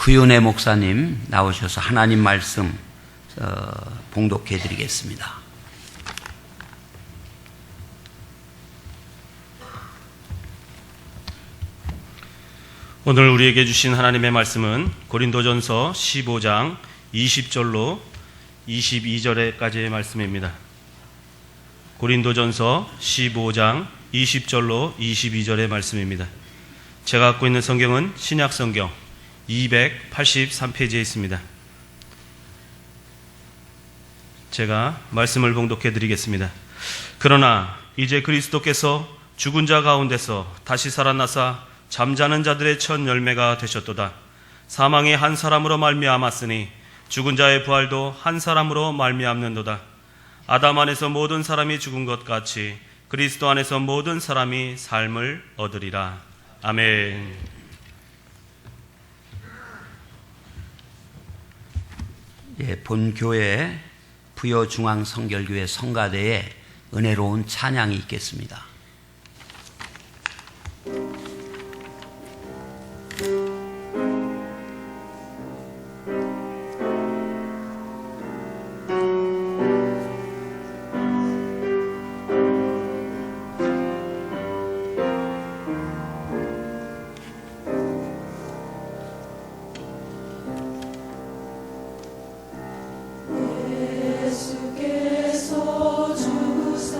구윤혜 목사님 나오셔서 하나님 말씀 봉독해 드리겠습니다. 오늘 우리에게 주신 하나님의 말씀은 고린도전서 15장 20절로 22절까지의 말씀입니다. 고린도전서 15장 20절로 22절의 말씀입니다. 제가 갖고 있는 성경은 신약성경 283페이지에 있습니다. 제가 말씀을 봉독해 드리겠습니다. 그러나 이제 그리스도께서 죽은 자 가운데서 다시 살아나사 잠자는 자들의 첫 열매가 되셨도다. 사망이 한 사람으로 말미암았으니 죽은 자의 부활도 한 사람으로 말미암는도다. 아담 안에서 모든 사람이 죽은 것 같이 그리스도 안에서 모든 사람이 삶을 얻으리라. 아멘. 본 교회 부여중앙성결교회 성가대에 은혜로운 찬양이 있겠습니다. 예수께서 주사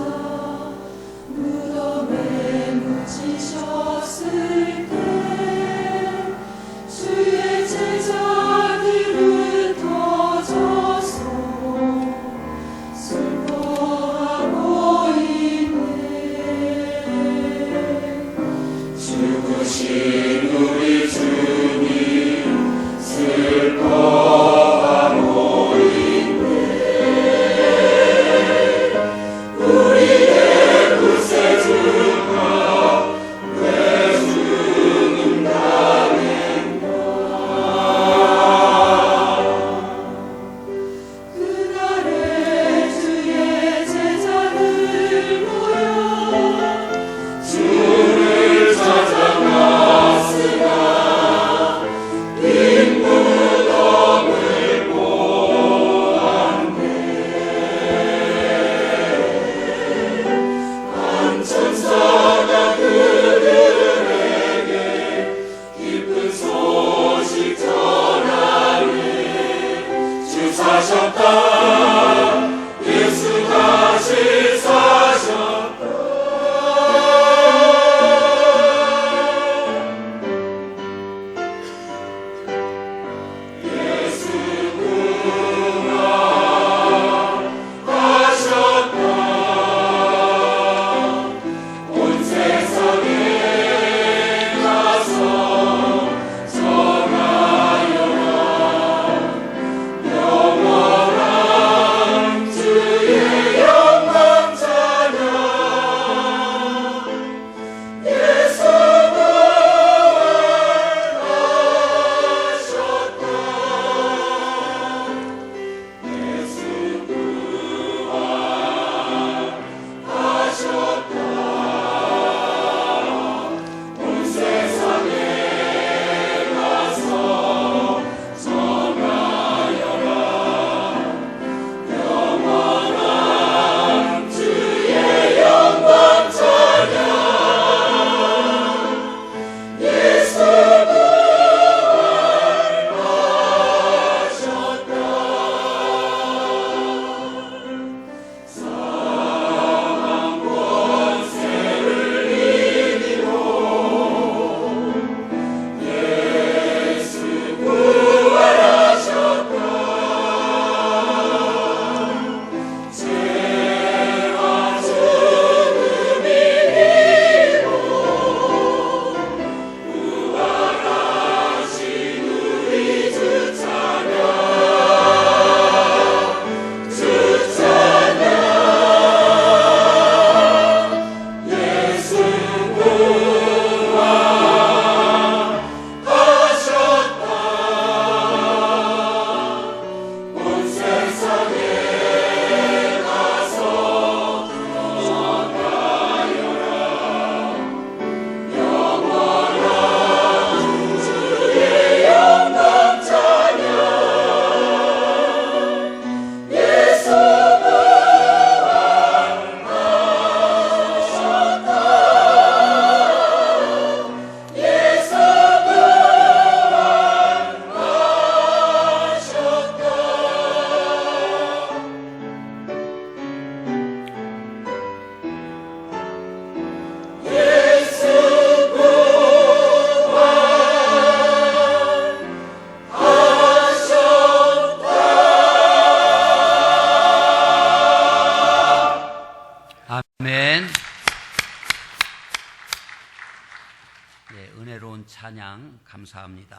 찬양 감사합니다.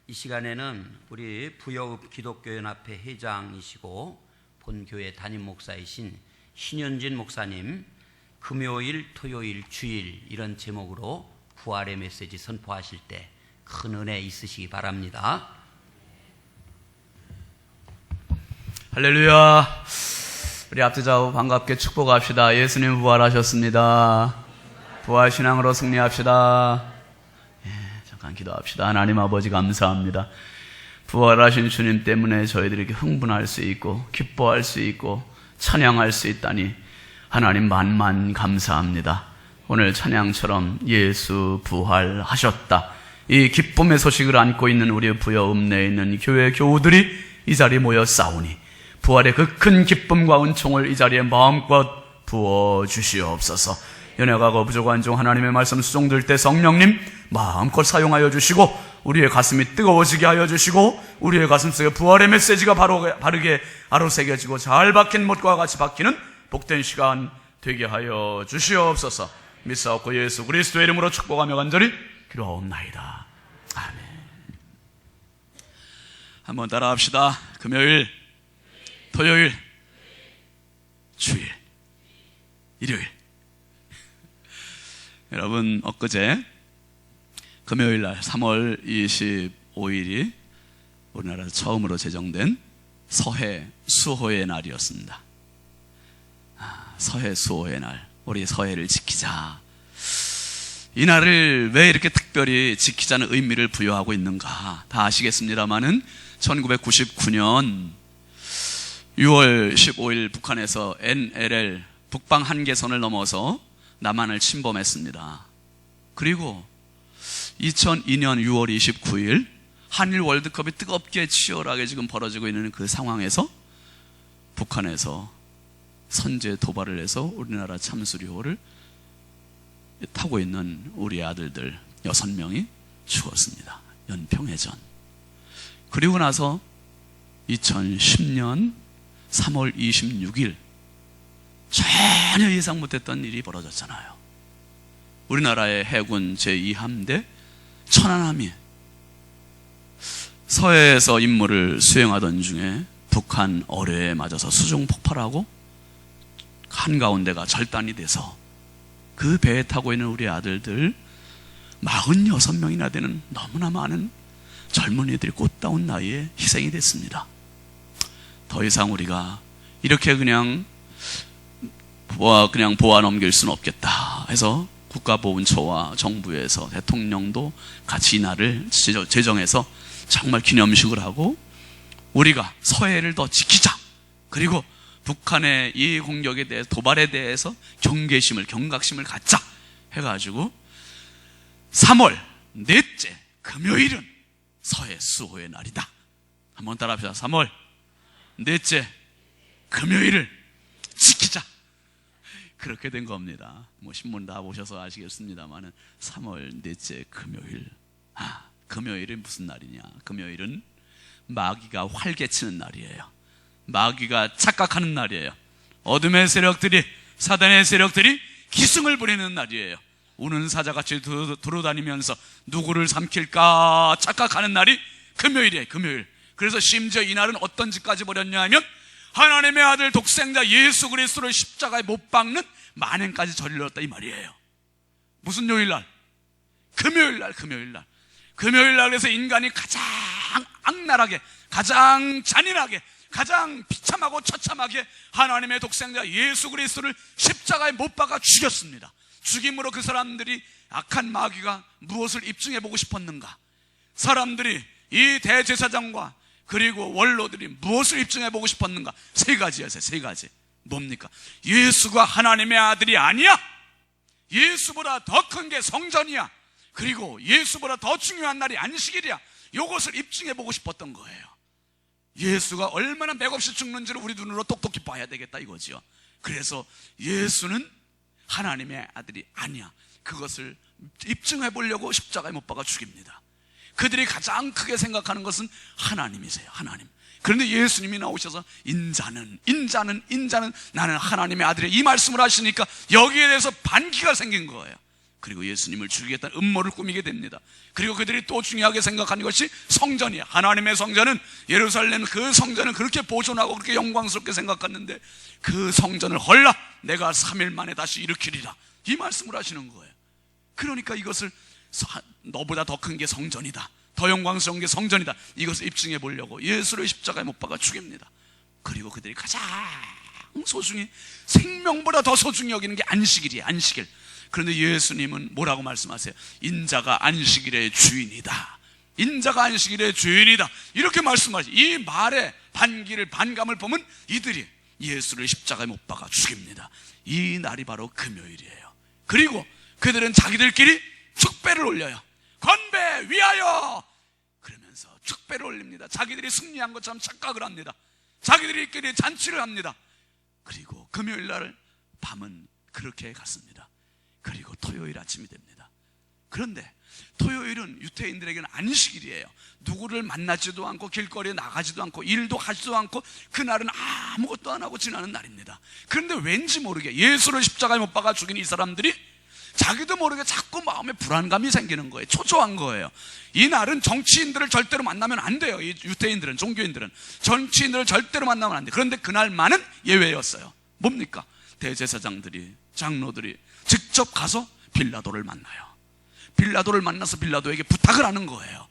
이 시간에는 우리 부여읍 기독교연합회 회장이시고 본교회 담임 목사이신 신현진 목사님 금요일, 토요일, 주일 이런 제목으로 부활의 메시지 선포하실 때 큰 은혜 있으시기 바랍니다. 할렐루야. 우리 앞뒤좌우 반갑게 축복합시다. 예수님 부활하셨습니다. 부활신앙으로 승리합시다. 잠깐 기도합시다. 하나님 아버지 감사합니다. 부활하신 주님 때문에 저희들에게 흥분할 수 있고 기뻐할 수 있고 찬양할 수 있다니 하나님 만만 감사합니다. 오늘 찬양처럼 예수 부활하셨다, 이 기쁨의 소식을 안고 있는 우리 부여읍 내에 있는 교회 교우들이 이 자리에 모여 싸우니 부활의 그 큰 기쁨과 은총을 이 자리에 마음껏 부어주시옵소서. 연약하고 부족한 중 하나님의 말씀 수종될 때 성령님 마음껏 사용하여 주시고 우리의 가슴이 뜨거워지게 하여 주시고 우리의 가슴속에 부활의 메시지가 바르게 아로새겨지고 잘 박힌 못과 같이 박히는 복된 시간 되게 하여 주시옵소서. 믿사옵고 예수 그리스도의 이름으로 축복하며 간절히 기도하옵나이다. 아멘. 한번 따라합시다. 금요일, 토요일, 주일, 일요일. 여러분, 엊그제 금요일날 3월 25일이 우리나라에서 처음으로 제정된 서해 수호의 날이었습니다. 서해 수호의 날, 우리 서해를 지키자. 이 날을 왜 이렇게 특별히 지키자는 의미를 부여하고 있는가 다 아시겠습니다마는 1999년 6월 15일 북한에서 NLL 북방 한계선을 넘어서 남한을 침범했습니다. 그리고 2002년 6월 29일 한일 월드컵이 뜨겁게 치열하게 지금 벌어지고 있는 그 상황에서 북한에서 선제 도발을 해서 우리나라 참수리호를 타고 있는 우리 아들들 6명이 죽었습니다. 연평해전. 그리고 나서 2010년 3월 26일 전혀 예상 못했던 일이 벌어졌잖아요. 우리나라의 해군 제2함대 천안함이 서해에서 임무를 수행하던 중에 북한 어뢰에 맞아서 수중 폭발하고 한가운데가 절단이 돼서 그 배에 타고 있는 우리 아들들 46명이나 되는 너무나 많은 젊은이들이 꽃다운 나이에 희생이 됐습니다. 더 이상 우리가 이렇게 그냥 보아 넘길 수는 없겠다 해서 국가보훈처와 정부에서 대통령도 같이 이 날을 제정해서 정말 기념식을 하고 우리가 서해를 더 지키자, 그리고 북한의 이 공격에 대해서 도발에 대해서 경각심을 갖자 해가지고 3월 넷째 금요일은 서해 수호의 날이다. 한번 따라합시다. 3월 넷째 금요일을 지키자. 그렇게 된 겁니다. 신문 다 보셔서 아시겠습니다만은 3월 넷째 금요일. 금요일은 무슨 날이냐? 금요일은 마귀가 활개치는 날이에요. 마귀가 착각하는 날이에요. 어둠의 세력들이, 사단의 세력들이 기승을 부리는 날이에요. 우는 사자같이 돌아다니면서 누구를 삼킬까 착각하는 날이 금요일이에요. 금요일. 그래서 심지어 이 날은 어떤 짓까지 벌였냐 하면 하나님의 아들 독생자 예수 그리스도를 십자가에 못 박는 만행까지 저질렀다 이 말이에요. 무슨 요일날? 금요일날. 금요일날 그래서 인간이 가장 악랄하게, 가장 잔인하게, 가장 비참하고 처참하게 하나님의 독생자 예수 그리스도를 십자가에 못 박아 죽였습니다. 죽임으로 그 사람들이 악한 마귀가 무엇을 입증해보고 싶었는가? 사람들이 이 대제사장과 그리고 원로들이 무엇을 입증해보고 싶었는가? 세 가지였어요. 세 가지. 뭡니까? 예수가 하나님의 아들이 아니야. 예수보다 더 큰 게 성전이야. 그리고 예수보다 더 중요한 날이 안식일이야. 이것을 입증해보고 싶었던 거예요. 예수가 얼마나 맥없이 죽는지를 우리 눈으로 똑똑히 봐야 되겠다 이거지요. 그래서 예수는 하나님의 아들이 아니야. 그것을 입증해 보려고 십자가에 못 박아 죽입니다. 그들이 가장 크게 생각하는 것은 하나님이세요. 하나님. 그런데 예수님이 나오셔서 인자는 나는 하나님의 아들이야 이 말씀을 하시니까 여기에 대해서 반기가 생긴 거예요. 그리고 예수님을 죽이겠다는 음모를 꾸미게 됩니다. 그리고 그들이 또 중요하게 생각하는 것이 성전이에요. 하나님의 성전은, 예루살렘 그 성전을 그렇게 보존하고 그렇게 영광스럽게 생각했는데 그 성전을 헐라 내가 3일 만에 다시 일으키리라, 이 말씀을 하시는 거예요. 그러니까 이것을 너보다 더 큰 게 성전이다, 더 영광스러운 게 성전이다, 이것을 입증해 보려고 예수를 십자가에 못 박아 죽입니다. 그리고 그들이 가장 소중히, 생명보다 더 소중히 여기는 게 안식일이에요. 안식일. 그런데 예수님은 뭐라고 말씀하세요? 인자가 안식일의 주인이다, 인자가 안식일의 주인이다, 이렇게 말씀하세요. 이 말에 반감을 보면 이들이 예수를 십자가에 못 박아 죽입니다. 이 날이 바로 금요일이에요. 그리고 그들은 자기들끼리 축배를 올려요. 건배 위하여 그러면서 축배를 올립니다. 자기들이 승리한 것처럼 착각을 합니다. 자기들끼리 잔치를 합니다. 그리고 금요일 날 밤은 그렇게 갔습니다. 그리고 토요일 아침이 됩니다. 그런데 토요일은 유대인들에게는 안식일이에요. 누구를 만나지도 않고 길거리에 나가지도 않고 일도 하지도 않고 그날은 아무것도 안 하고 지나는 날입니다. 그런데 왠지 모르게 예수를 십자가에 못 박아 죽인 이 사람들이 자기도 모르게 자꾸 마음에 불안감이 생기는 거예요. 초조한 거예요. 이 날은 정치인들을 절대로 만나면 안 돼요. 이 유대인들은, 종교인들은 정치인들을 절대로 만나면 안 돼요. 그런데 그날만은 예외였어요. 뭡니까? 대제사장들이, 장로들이 직접 가서 빌라도를 만나요. 빌라도를 만나서 빌라도에게 부탁을 하는 거예요.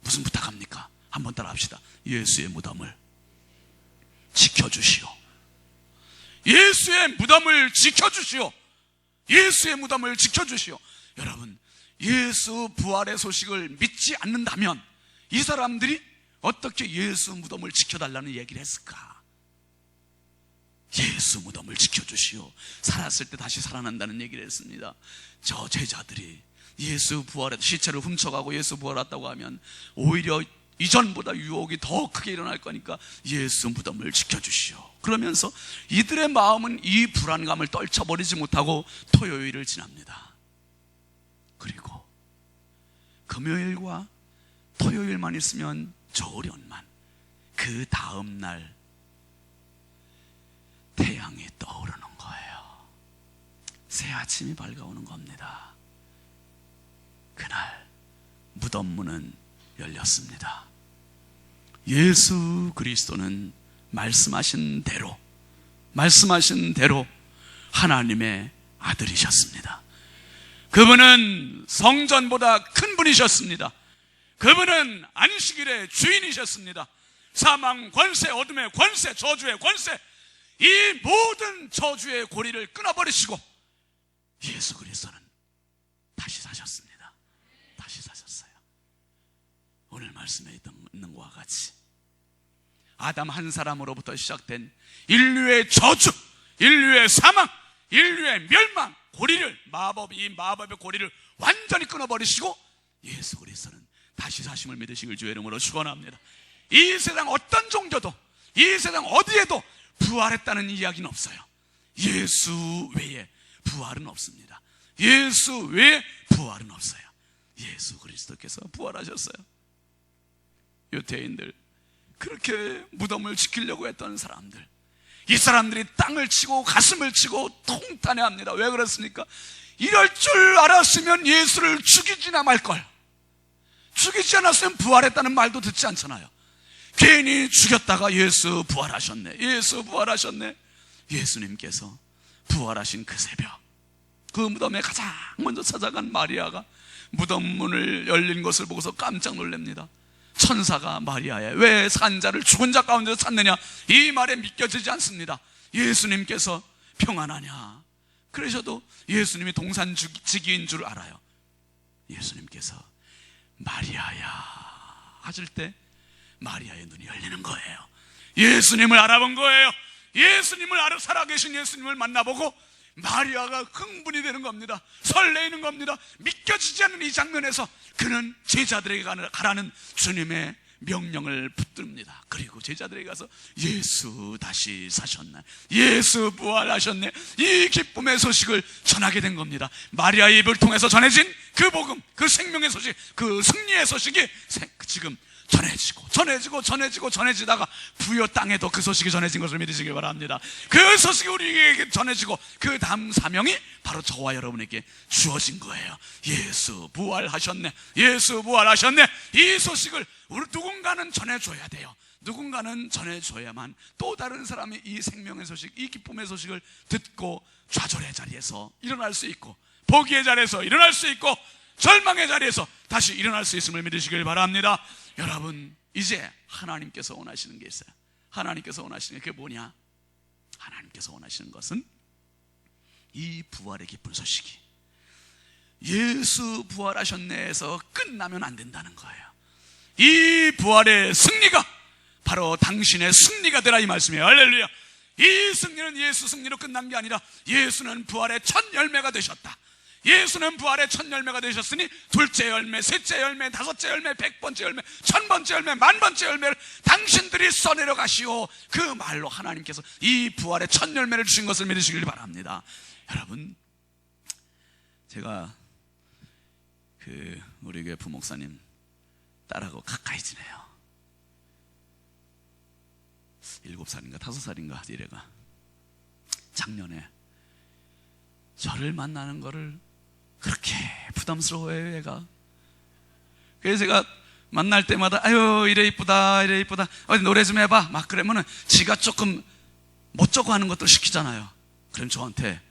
무슨 부탁합니까? 한번 따라 합시다. 예수의 무덤을 지켜주시오. 예수의 무덤을 지켜주시오. 예수의 무덤을 지켜주시오. 여러분, 예수 부활의 소식을 믿지 않는다면 이 사람들이 어떻게 예수 무덤을 지켜달라는 얘기를 했을까? 예수 무덤을 지켜주시오. 살았을 때 다시 살아난다는 얘기를 했습니다. 저 제자들이 예수 부활에 시체를 훔쳐가고 예수 부활했다고 하면 오히려 이전보다 유혹이 더 크게 일어날 거니까 예수 무덤을 지켜주시오. 그러면서 이들의 마음은 이 불안감을 떨쳐버리지 못하고 토요일을 지납니다. 그리고 금요일과 토요일만 있으면 저오련만, 그 다음 날 태양이 떠오르는 거예요. 새 아침이 밝아오는 겁니다. 그날 무덤 문은 열렸습니다. 예수 그리스도는 말씀하신 대로 하나님의 아들이셨습니다. 그분은 성전보다 큰 분이셨습니다. 그분은 안식일의 주인이셨습니다. 사망 권세, 어둠의 권세, 저주의 권세, 이 모든 저주의 고리를 끊어버리시고 예수 그리스도는 다시 사셨습니다. 다시 사셨어요. 오늘 말씀에 있는 것과 같이 아담 한 사람으로부터 시작된 인류의 저주, 인류의 사망, 인류의 멸망, 고리를, 이 마법의 고리를 완전히 끊어버리시고 예수 그리스도는 다시 사심을 믿으시길 주의 이름으로 축원합니다. 이 세상 어떤 종교도, 이 세상 어디에도 부활했다는 이야기는 없어요. 예수 외에 부활은 없습니다. 예수 외에 부활은 없어요. 예수 그리스도께서 부활하셨어요. 유대인들, 그렇게 무덤을 지키려고 했던 사람들, 이 사람들이 땅을 치고 가슴을 치고 통탄해합니다. 왜 그렇습니까? 이럴 줄 알았으면 예수를 죽이지나 말걸. 죽이지 않았으면 부활했다는 말도 듣지 않잖아요. 괜히 죽였다가 예수 부활하셨네, 예수 부활하셨네. 예수님께서 부활하신 그 새벽, 그 무덤에 가장 먼저 찾아간 마리아가 무덤 문을 열린 것을 보고서 깜짝 놀랍니다. 천사가 마리아에 왜 산자를 죽은 자 가운데서 찾느냐, 이 말에 믿겨지지 않습니다. 예수님께서 평안하냐, 그러셔도 예수님이 동산지기인 줄 알아요. 예수님께서 마리아야 하실 때 마리아의 눈이 열리는 거예요. 예수님을 알아본 거예요. 예수님을 살아계신 예수님을 만나보고 마리아가 흥분이 되는 겁니다. 설레이는 겁니다. 믿겨지지 않는 이 장면에서 그는 제자들에게 가라는 주님의 명령을 붙듭니다. 그리고 제자들에게 가서 예수 다시 사셨나, 예수 부활하셨네, 이 기쁨의 소식을 전하게 된 겁니다. 마리아의 입을 통해서 전해진 그 복음, 그 생명의 소식, 그 승리의 소식이 지금 전해지다가 부여 땅에도 그 소식이 전해진 것을 믿으시길 바랍니다. 그 소식이 우리에게 전해지고 그 다음 사명이 바로 저와 여러분에게 주어진 거예요. 예수 부활하셨네. 예수 부활하셨네. 이 소식을 우리 누군가는 전해줘야 돼요. 누군가는 전해줘야만 또 다른 사람이 이 생명의 소식, 이 기쁨의 소식을 듣고 좌절의 자리에서 일어날 수 있고, 포기의 자리에서 일어날 수 있고, 절망의 자리에서 다시 일어날 수 있음을 믿으시길 바랍니다. 여러분, 이제 하나님께서 원하시는 게 있어요. 하나님께서 원하시는 게 그게 뭐냐? 하나님께서 원하시는 것은 이 부활의 기쁜 소식이 예수 부활하셨네 해서 끝나면 안 된다는 거예요. 이 부활의 승리가 바로 당신의 승리가 되라, 이 말씀이에요. 할렐루야. 이 승리는 예수 승리로 끝난 게 아니라 예수는 부활의 첫 열매가 되셨다. 예수는 부활의 첫 열매가 되셨으니 둘째 열매, 셋째 열매, 다섯째 열매, 100번째 열매, 1000번째 열매, 10,000번째 열매를 당신들이 써내려 가시오. 그 말로 하나님께서 이 부활의 첫 열매를 주신 것을 믿으시길 바랍니다. 여러분, 제가 우리 교회 부목사님 딸하고 가까이 지내요. 7살인가 5살인가 이래가 작년에 저를 만나는 거를 그렇게 부담스러워해요, 얘가. 그래서 제가 만날 때마다 아유 이래 이쁘다 이래 이쁘다 어디 노래 좀 해봐 막 그러면은 지가 조금 멋쩍어 하는 것들 시키잖아요. 그럼 저한테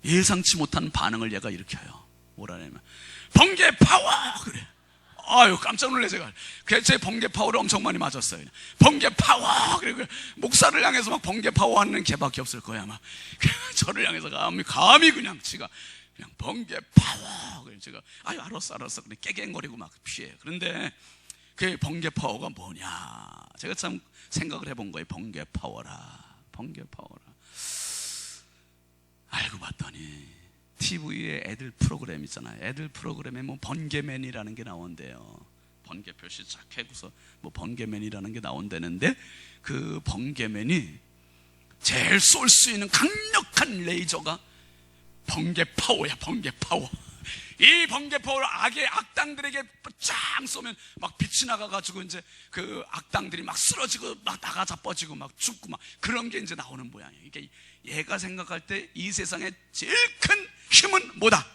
예상치 못한 반응을 얘가 일으켜요. 뭐라냐면 번개 파워 그래. 아유 깜짝 놀래 제가. 그래서 제 번개 파워를 엄청 많이 맞았어요. 번개 파워 그리고 목사를 향해서 막 번개 파워 하는 걔밖에 없을 거야 아마. 저를 향해서 감히 그냥 지가 그냥 번개 파워. 그래서 제가 아유 알았어 그냥 깨갱거리고 막 피해. 그런데 그 번개 파워가 뭐냐? 제가 참 생각을 해본 거예요. 번개 파워라. 알고 봤더니 TV에 애들 프로그램 있잖아요. 애들 프로그램에 뭐 번개맨이라는 게 나온대요. 번개 표시 쫙 해고서 뭐 번개맨이라는 게 나온다는데 그 번개맨이 제일 쏠 수 있는 강력한 레이저가 번개 파워야. 번개 파워. 이 번개 파워를 악당들에게 쫙 쏘면 막 빛이 나가가지고 이제 그 악당들이 막 쓰러지고 막 나가 자빠지고 막 죽고 막 그런 게 이제 나오는 모양이에요. 이게 얘가 생각할 때 이 세상에 제일 큰 힘은 뭐다?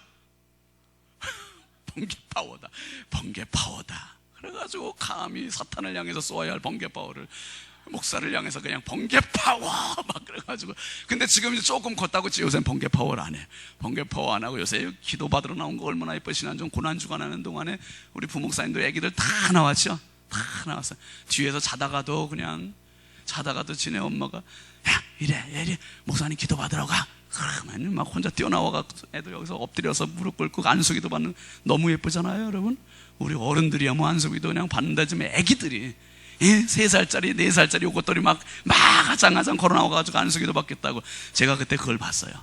번개 파워다. 번개 파워다. 그래가지고 감히 사탄을 향해서 쏘아야 할 번개 파워를 목사를 향해서 그냥 번개 파워 막 그래가지고. 근데 지금 이제 조금 컸다고 요새 번개 파워를 안 해. 번개 파워 안 하고 요새 기도 받으러 나온 거 얼마나 예뻐. 지난주 고난주간 하는 동안에 우리 부목사님도 애기들 다 나왔죠. 다 나왔어요. 뒤에서 자다가도 지네 엄마가 야 이래 목사님 기도 받으러 가. 그러면 막 혼자 뛰어나와가지고 애들 여기서 엎드려서 무릎 꿇고 안수기도 받는. 너무 예쁘잖아요 여러분. 우리 어른들이야 뭐 안수기도 그냥 받는다 좀 애기들이 3살짜리 4살짜리 요것들이 막 아장아장 걸어나와가지고 안수기도 받겠다고. 제가 그때 그걸 봤어요.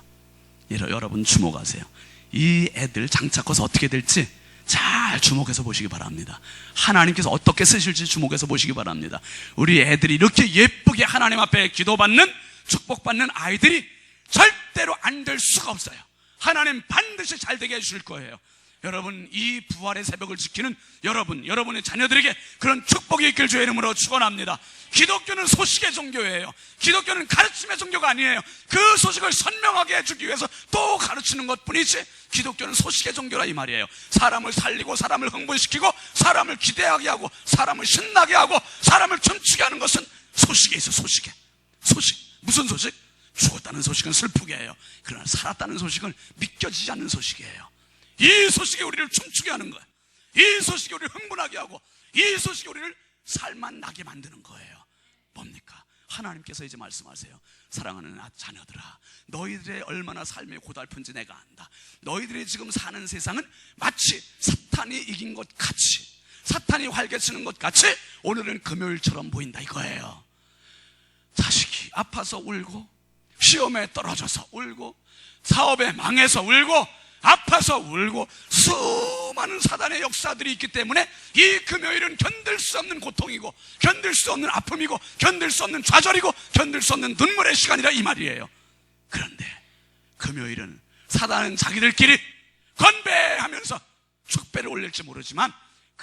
여러분 주목하세요. 이 애들 장차 커서 어떻게 될지 잘 주목해서 보시기 바랍니다. 하나님께서 어떻게 쓰실지 주목해서 보시기 바랍니다. 우리 애들이 이렇게 예쁘게 하나님 앞에 기도받는 축복받는 아이들이 절대로 안 될 수가 없어요. 하나님 반드시 잘 되게 해주실 거예요. 여러분, 이 부활의 새벽을 지키는 여러분의 자녀들에게 그런 축복이 있길 주의 이름으로 축원합니다. 기독교는 소식의 종교예요. 기독교는 가르침의 종교가 아니에요. 그 소식을 선명하게 해주기 위해서 또 가르치는 것뿐이지 기독교는 소식의 종교라 이 말이에요. 사람을 살리고 사람을 흥분시키고 사람을 기대하게 하고 사람을 신나게 하고 사람을 춤추게 하는 것은 소식에 있어. 소식. 무슨 소식? 죽었다는 소식은 슬프게 해요. 그러나 살았다는 소식은 믿겨지지 않는 소식이에요. 이 소식이 우리를 춤추게 하는 거예요. 이 소식이 우리를 흥분하게 하고 이 소식이 우리를 살만 나게 만드는 거예요. 뭡니까? 하나님께서 이제 말씀하세요. 사랑하는 자녀들아, 너희들의 얼마나 삶이 고달픈지 내가 안다. 너희들이 지금 사는 세상은 마치 사탄이 이긴 것 같이, 사탄이 활개치는 것 같이 오늘은 금요일처럼 보인다 이거예요. 자식이 아파서 울고, 시험에 떨어져서 울고, 사업에 망해서 울고, 아파서 울고, 수많은 사단의 역사들이 있기 때문에 이 금요일은 견딜 수 없는 고통이고, 견딜 수 없는 아픔이고, 견딜 수 없는 좌절이고, 견딜 수 없는 눈물의 시간이라 이 말이에요. 그런데 금요일은 사단은 자기들끼리 건배하면서 축배를 올릴지 모르지만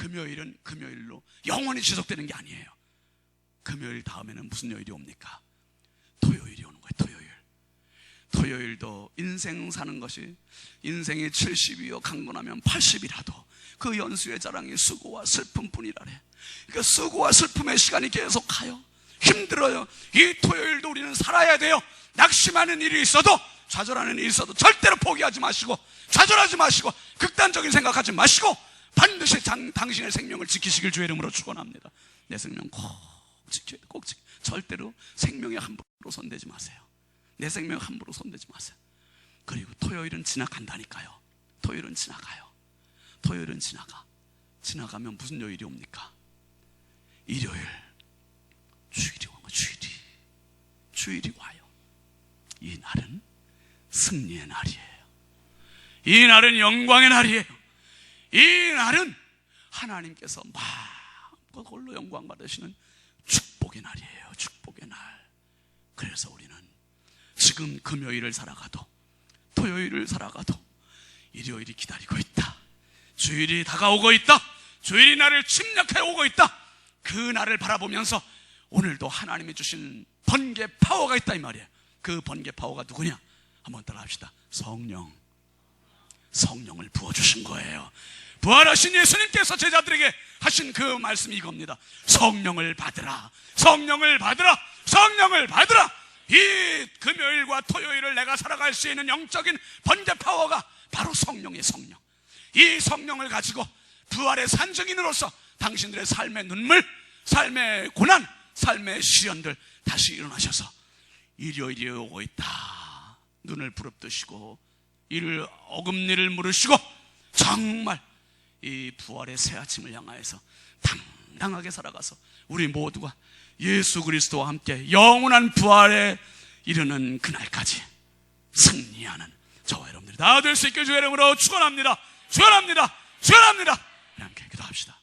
금요일은 금요일로 영원히 지속되는 게 아니에요. 금요일 다음에는 무슨 요일이 옵니까? 토요일이 오는 거예요. 토요일. 토요일도 인생 사는 것이, 인생이 70이요 강고 나면 80이라도 그 연수의 자랑이 수고와 슬픔뿐이라래. 그러니까 수고와 슬픔의 시간이 계속 가요. 힘들어요. 이 토요일도 우리는 살아야 돼요. 낙심하는 일이 있어도, 좌절하는 일이 있어도 절대로 포기하지 마시고, 좌절하지 마시고, 극단적인 생각하지 마시고, 반드시 당신의 생명을 지키시길 주의 이름으로 축원합니다. 내 생명 꼭 지켜야 돼. 꼭 지켜. 절대로 생명에 함부로 손대지 마세요. 내 생명 함부로 손대지 마세요. 그리고 토요일은 지나간다니까요. 토요일은 지나가요. 토요일은 지나가면 무슨 요일이 옵니까? 일요일, 주일이 오는 거. 주일이 와요. 이 날은 승리의 날이에요. 이 날은 영광의 날이에요. 이 날은 하나님께서 마음껏 홀로 영광 받으시는 축복의 날이에요. 축복의 날. 그래서 우리는 지금 금요일을 살아가도, 토요일을 살아가도 일요일이 기다리고 있다. 주일이 다가오고 있다. 주일이 나를 침략해 오고 있다. 그 날을 바라보면서 오늘도 하나님이 주신 번개 파워가 있다, 이 말이에요. 그 번개 파워가 누구냐? 한번 따라합시다. 성령을 부어주신 거예요. 부활하신 예수님께서 제자들에게 하신 그 말씀이 이겁니다. 성령을 받으라. 성령을 받으라. 성령을 받으라. 이 금요일과 토요일을 내가 살아갈 수 있는 영적인 번개 파워가 바로 성령의 성령. 이 성령을 가지고 부활의 산증인으로서 당신들의 삶의 눈물, 삶의 고난, 삶의 시련들 다시 일어나셔서 일요일이 오고 있다. 눈을 부릅뜨시고 이를 어금니를 물으시고 정말 이 부활의 새 아침을 향하여서 당당하게 살아가서 우리 모두가 예수 그리스도와 함께 영원한 부활에 이르는 그날까지 승리하는 저와 여러분들이 다 될 수 있게 주의 이름으로 축원합니다. 축원합니다. 축원합니다. 함께 기도합시다.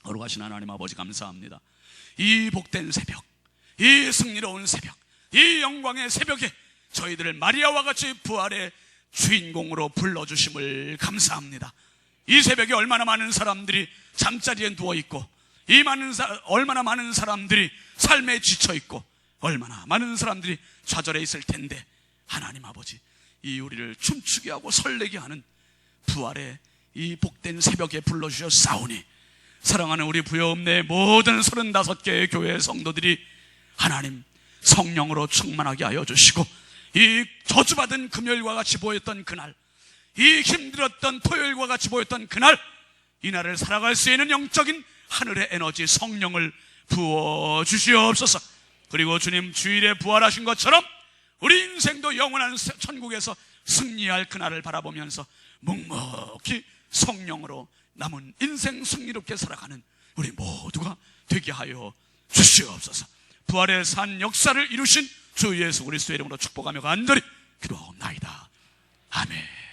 거룩하신 하나님 아버지 감사합니다. 이 복된 새벽, 이 승리로운 새벽, 이 영광의 새벽에 저희들을 마리아와 같이 부활의 주인공으로 불러주심을 감사합니다. 이 새벽에 얼마나 많은 사람들이 잠자리에 누워있고, 얼마나 많은 사람들이 삶에 지쳐있고, 얼마나 많은 사람들이 좌절해 있을 텐데, 하나님 아버지, 이 우리를 춤추게 하고 설레게 하는 부활의 이 복된 새벽에 불러주셨사오니, 사랑하는 우리 부여읍내 모든 35개의 교회 성도들이 하나님 성령으로 충만하게 하여 주시고, 이 저주받은 금요일과 같이 보였던 그날, 이 힘들었던 토요일과 같이 보였던 그날, 이 날을 살아갈 수 있는 영적인 하늘의 에너지 성령을 부어주시옵소서. 그리고 주님 주일에 부활하신 것처럼 우리 인생도 영원한 천국에서 승리할 그날을 바라보면서 묵묵히 성령으로 남은 인생 승리롭게 살아가는 우리 모두가 되게 하여 주시옵소서. 부활의 산 역사를 이루신 주 예수 그리스도의 이름으로 축복하며 간절히 기도하옵나이다. 아멘.